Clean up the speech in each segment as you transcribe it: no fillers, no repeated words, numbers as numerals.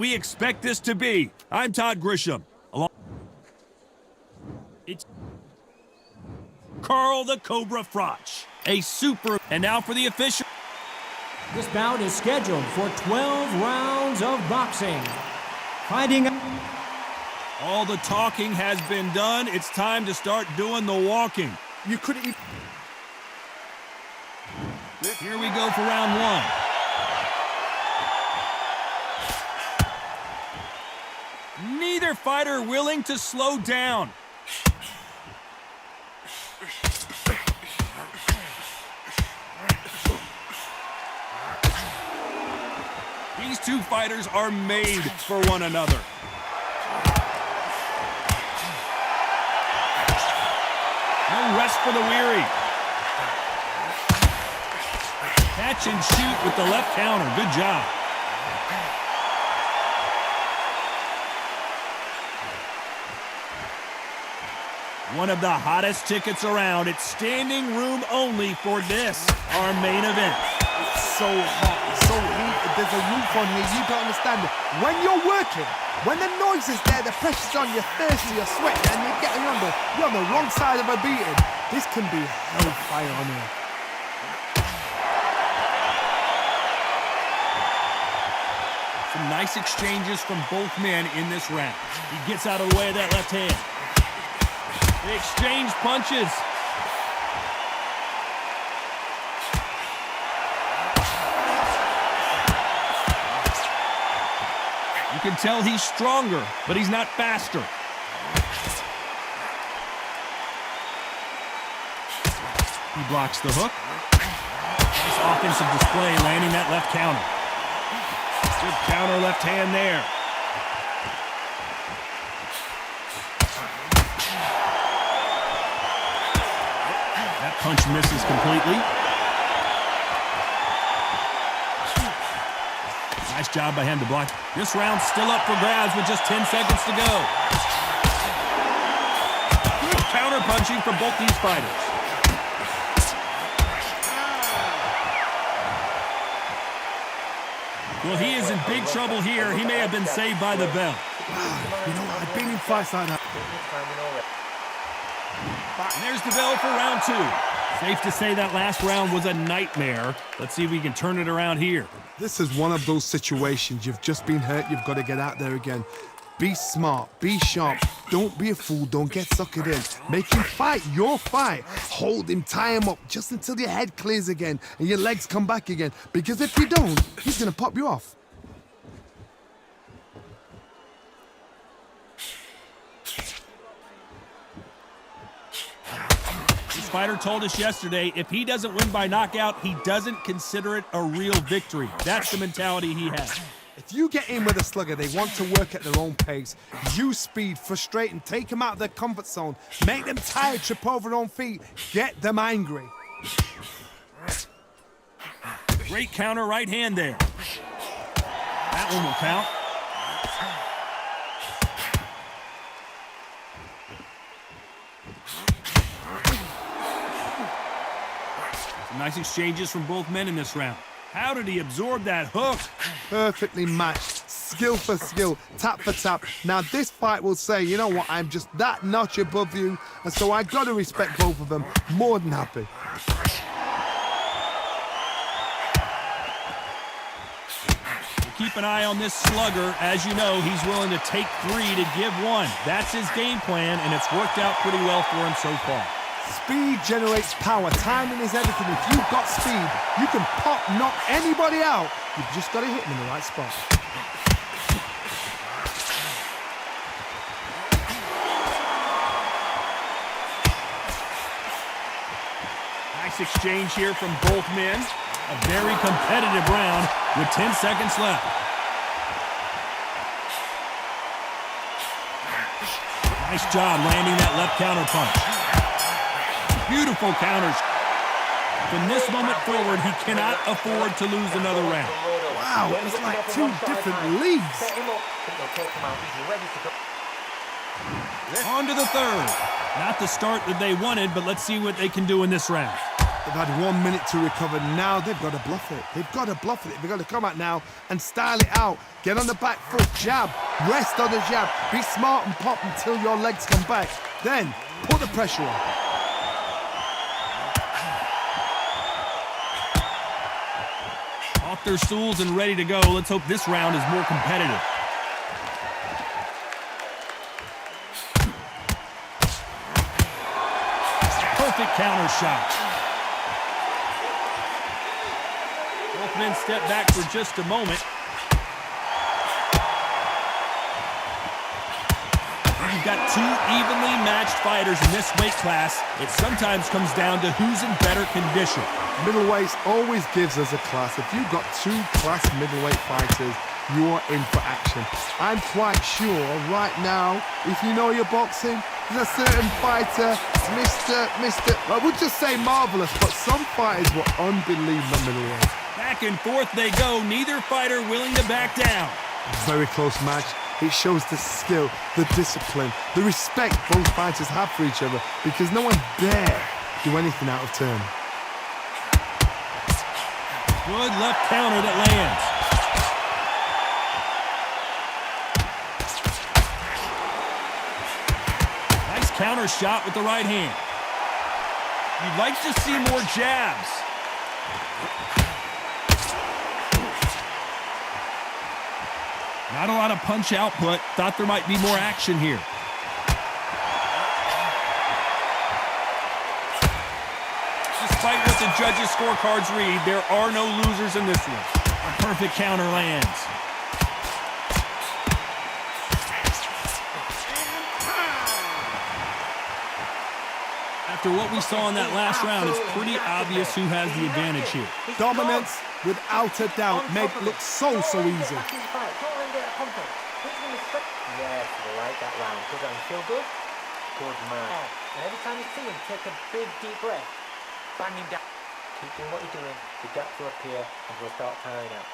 we expect this to be. I'm Todd Grisham. It's Carl the Cobra Froch, a super. And now for the official. This bout is scheduled for 12 rounds of boxing. Fighting. All the talking has been done. It's time to start doing the walking. You couldn't even... Here we go for round one. Neither fighter willing to slow down. These two fighters are made for one another. No rest for the weary. Catch and shoot with the left counter. Good job. One of the hottest tickets around. It's standing room only for this, our main event. It's so hot, it's so heated, there's a roof on here, you don't understand it. When you're working, when the noise is there, the pressure's on, you're thirsty, you're sweating, and you're on the wrong side of a beating. This can be hellfire on here. Some nice exchanges from both men in this round. He gets out of the way of that left hand. They exchange punches. You can tell he's stronger, but he's not faster. He blocks the hook. Nice offensive display, landing that left counter. Good counter left hand there. That punch misses completely. Nice job by him to block. This round's still up for grabs with just 10 seconds to go. Good counter punching from both these fighters. Well, he is in big trouble here. He may have been saved by the bell. You know, I've been in fights like that. And there's the bell for round two. Safe to say that last round was a nightmare. Let's see if we can turn it around here. This is one of those situations. You've just been hurt. You've got to get out there again. Be smart. Be sharp. Don't be a fool. Don't get suckered in. Make him fight your fight. Hold him. Tie him up just until your head clears again and your legs come back again. Because if you don't, he's going to pop you off. This fighter told us yesterday, if he doesn't win by knockout, he doesn't consider it a real victory. That's the mentality he has. If you get in with a slugger, they want to work at their own pace. Use speed, frustrate them, take them out of their comfort zone, make them tired, trip over their own feet, get them angry. Great counter right hand there. That one will count. Some nice exchanges from both men in this round. How did he absorb that hook? Perfectly matched, skill for skill, tap for tap. Now this fight will say, you know what, I'm just that notch above you, and so I got to respect both of them. More than happy. We'll keep an eye on this slugger. As you know, he's willing to take three to give one. That's his game plan, and it's worked out pretty well for him so far. Speed generates power. Timing is everything. If you've got speed, you can pop, knock anybody out. You've just got to hit them in the right spot. Nice exchange here from both men. A very competitive round with 10 seconds left. Nice job landing that left counter punch. Beautiful counters. From this moment forward, he cannot afford to lose another round. Wow, it's like two different leagues. On to the third. Not the start that they wanted, but let's see what they can do in this round. They've had 1 minute to recover. Now they've got to bluff it. They've got to bluff it. They've got to come out now and style it out. Get on the back foot, jab, rest on the jab. Be smart and pop until your legs come back. Then put the pressure on. Off their stools and ready to go. Let's hope this round is more competitive. Perfect counter shot. Both men step back for just a moment. You've got two evenly matched fighters in this weight class. It sometimes comes down to who's in better condition. Middleweight always gives us a class. If you've got two class middleweight fighters, you are in for action. I'm quite sure right now, if you know your boxing, there's a certain fighter, Mr. I would just say marvelous, but some fighters were unbelievable middleweight. Back and forth they go, neither fighter willing to back down. Very close match. It shows the skill, the discipline, the respect both fighters have for each other, because no one dare do anything out of turn. Good left counter that lands. Nice counter shot with the right hand. You'd like to see more jabs. Not a lot of punch output. Thought there might be more action here. Despite what the judges' scorecards read, there are no losers in this one. A perfect counter lands. After what we saw in that last round, it's pretty obvious who has the advantage here. Dominance, without a doubt, made it look so easy. Yes, I like that round. Good round. Feel good? Good man. And every time you see him, take a big deep breath. Bang him down. Keep doing what you're doing. The gap will appear and we'll start tiring out.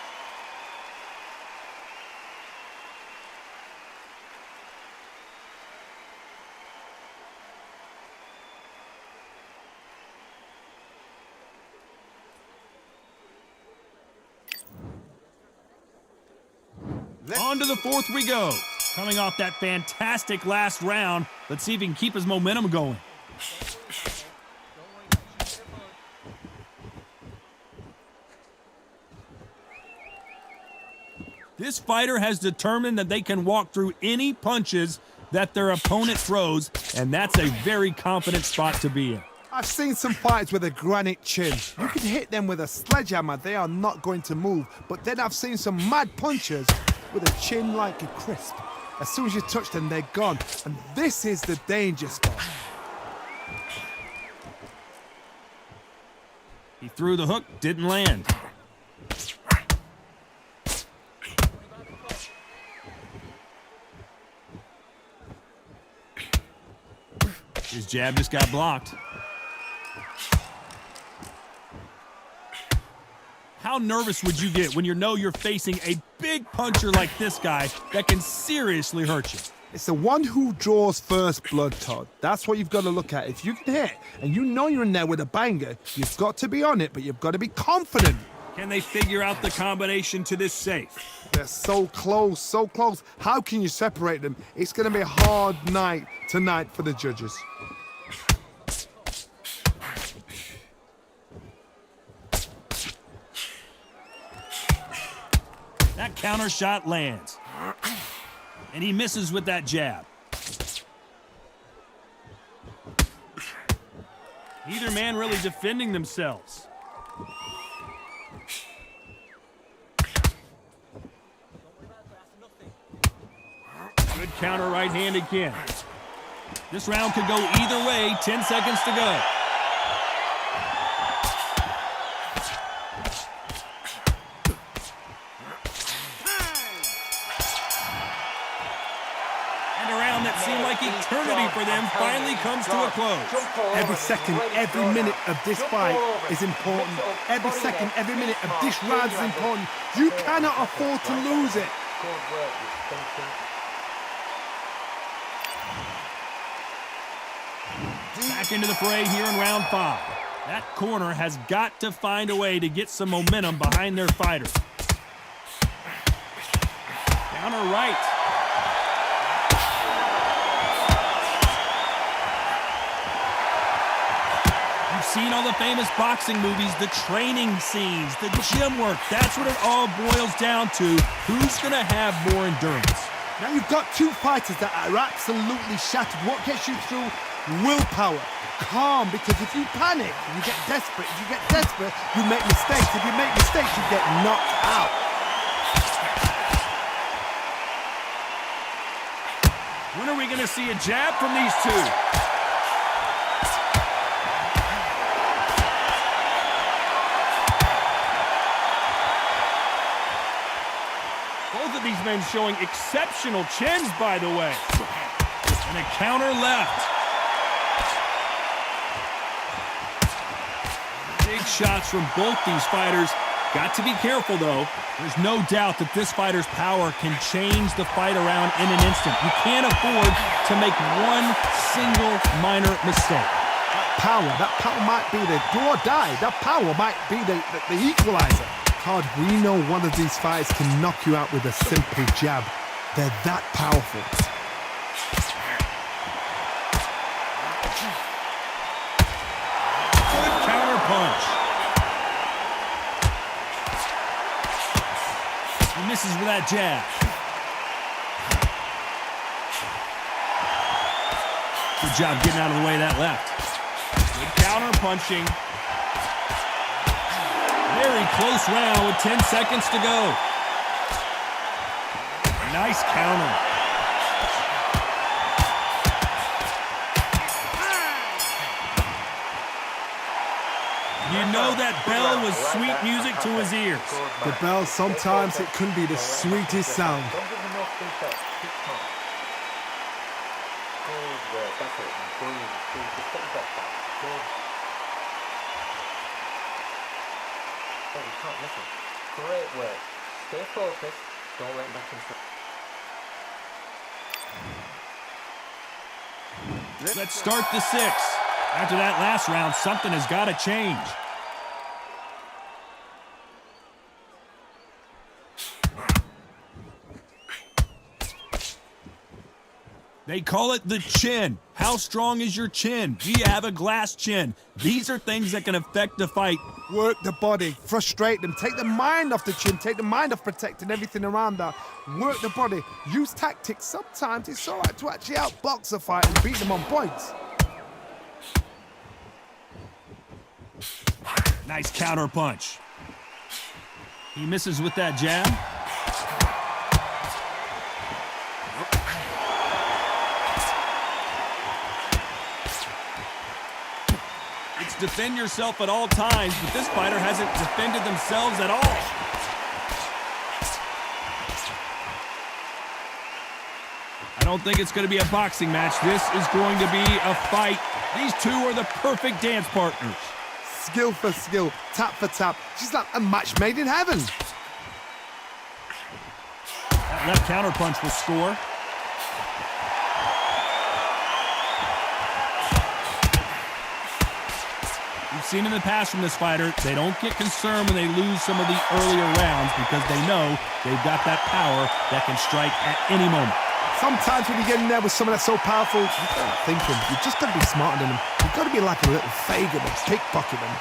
On to the fourth we go. Coming off that fantastic last round, let's see if he can keep his momentum going. This fighter has determined that they can walk through any punches that their opponent throws, and that's a very confident spot to be in. I've seen some fighters with a granite chin. You can hit them with a sledgehammer, they are not going to move. But then I've seen some mad punchers with a chin like a crisp. As soon as you touch them, they're gone. And this is the danger spot. He threw the hook, didn't land. His jab just got blocked. How nervous would you get when you know you're facing a big puncher like this guy that can seriously hurt you? It's the one who draws first blood, Todd. That's what you've got to look at. If you can hit and you know you're in there with a banger, you've got to be on it, but you've got to be confident. Can they figure out the combination to this safe? They're so close, so close. How can you separate them? It's going to be a hard night tonight for the judges. That counter shot lands. And he misses with that jab. Neither man really defending themselves. Good counter right hand again. This round could go either way. 10 seconds to go. That seemed like eternity for them finally comes to a close. Every second, every minute of this fight is important. Every second, every minute of this round is important. You cannot afford to lose it. Back into the fray here in round 5. That corner has got to find a way to get some momentum behind their fighter. Counter right. You've seen all the famous boxing movies, the training scenes, the gym work. That's what it all boils down to. Who's going to have more endurance? Now you've got two fighters that are absolutely shattered. What gets you through? Willpower. Calm, because if you panic, you get desperate. If you get desperate, you make mistakes. If you make mistakes, you get knocked out. When are we going to see a jab from these two? Both of these men showing exceptional chins, by the way. And a counter left. Big shots from both these fighters. Got to be careful, though. There's no doubt that this fighter's power can change the fight around in an instant. You can't afford to make one single minor mistake. That power might be the do or die. That power might be the equalizer. Todd, we know one of these fighters can knock you out with a simple jab. They're that powerful. Good counter punch. He misses with that jab. Good job getting out of the way of that left. Good counter punching. Very close round with 10 seconds to go. Nice counter. You know that bell was sweet music to his ears. The bell, sometimes it can be the sweetest sound. Don't give them no free shots. Keep calm. Good work. That's it. Breathe. Just get your breath back. Good. Oh, you can't listen. Great work. Stay focused. Don't let back into. Let's start the sixth. After that last round, something has got to change. They call it the chin. How strong is your chin? Do you have a glass chin? These are things that can affect the fight. Work the body, frustrate them, take the mind off the chin, take the mind off protecting everything around that. Work the body, use tactics. Sometimes it's all right to actually outbox a fight and beat them on points. Nice counter punch. He misses with that jab. It's defend yourself at all times, but this fighter hasn't defended themselves at all. I don't think it's going to be a boxing match. This is going to be a fight. These two are the perfect dance partners. Skill for skill, tap for tap. She's like a match made in heaven. That left counter punch will score. We've seen in the past from this fighter, they don't get concerned when they lose some of the earlier rounds because they know they've got that power that can strike at any moment. Sometimes when you get in there with someone that's so powerful, you can't think him. You just got to be smarter than him. You've got to be like a little Fagin and pickpocket him.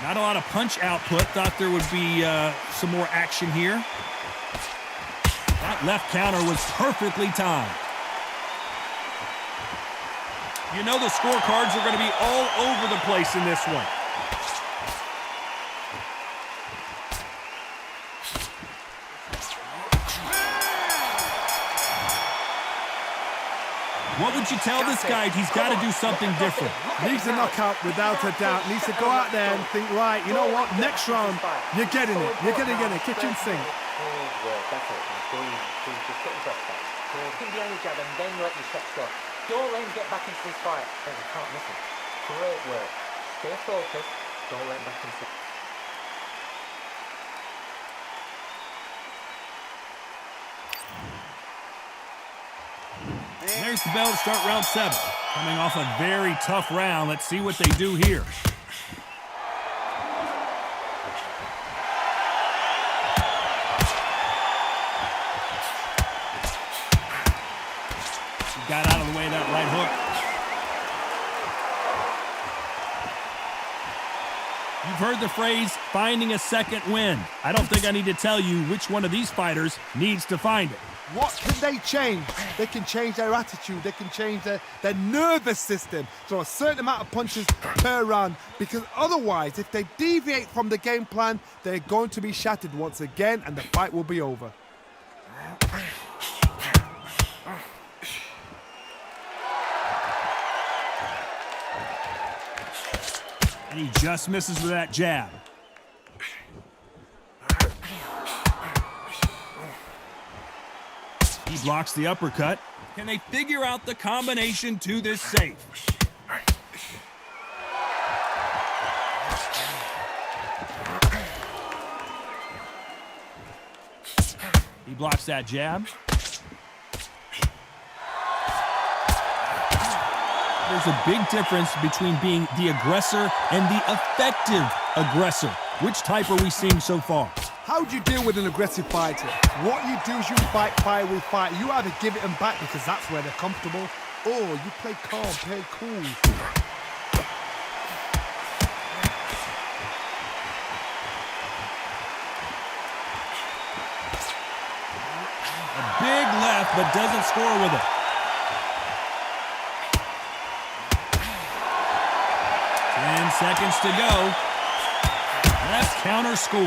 Not a lot of punch output. Thought there would be some more action here. That left counter was perfectly timed. You know the scorecards are going to be all over the place in this one. What would you tell this guy? He's got to do something different. Needs a knockout without a doubt. Needs to go out there and think, right, you know what? Next round, you're getting it. You're going to get it. Kitchen sink. Good work. That's it. Breathe. Just get your breath back. Good. Keep behind your jab and then let your shots go. Don't let him get back into this fight. Oh, you can't listen. Great work. Stay focused. Don't let him back into it. And there's the bell to start round 7. Coming off a very tough round. Let's see what they do here. He got out of the way of that right hook. You've heard the phrase, finding a second wind. I don't think I need to tell you which one of these fighters needs to find it. What can they change? They can change their attitude. They can change their nervous system. So a certain amount of punches per round. Because otherwise, if they deviate from the game plan, they're going to be shattered once again and the fight will be over. And he just misses with that jab. He blocks the uppercut. Can they figure out the combination to this safe? He blocks that jab. There's a big difference between being the aggressor and the effective aggressor. Which type are we seeing so far? How do you deal with an aggressive fighter? What you do is you fight fire with fight. You either give it them back because that's where they're comfortable, or you play calm, play cool. A big left, but doesn't score with it. Seconds to go. Left counter scores.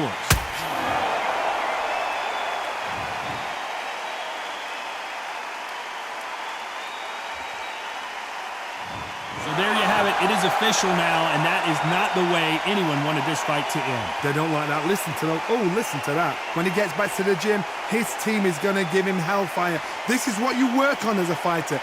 So there you have it. It is official now, and that is not the way anyone wanted this fight to end. They don't like that. Listen to that. Oh, listen to that. When he gets back to the gym, his team is going to give him hellfire. This is what you work on as a fighter.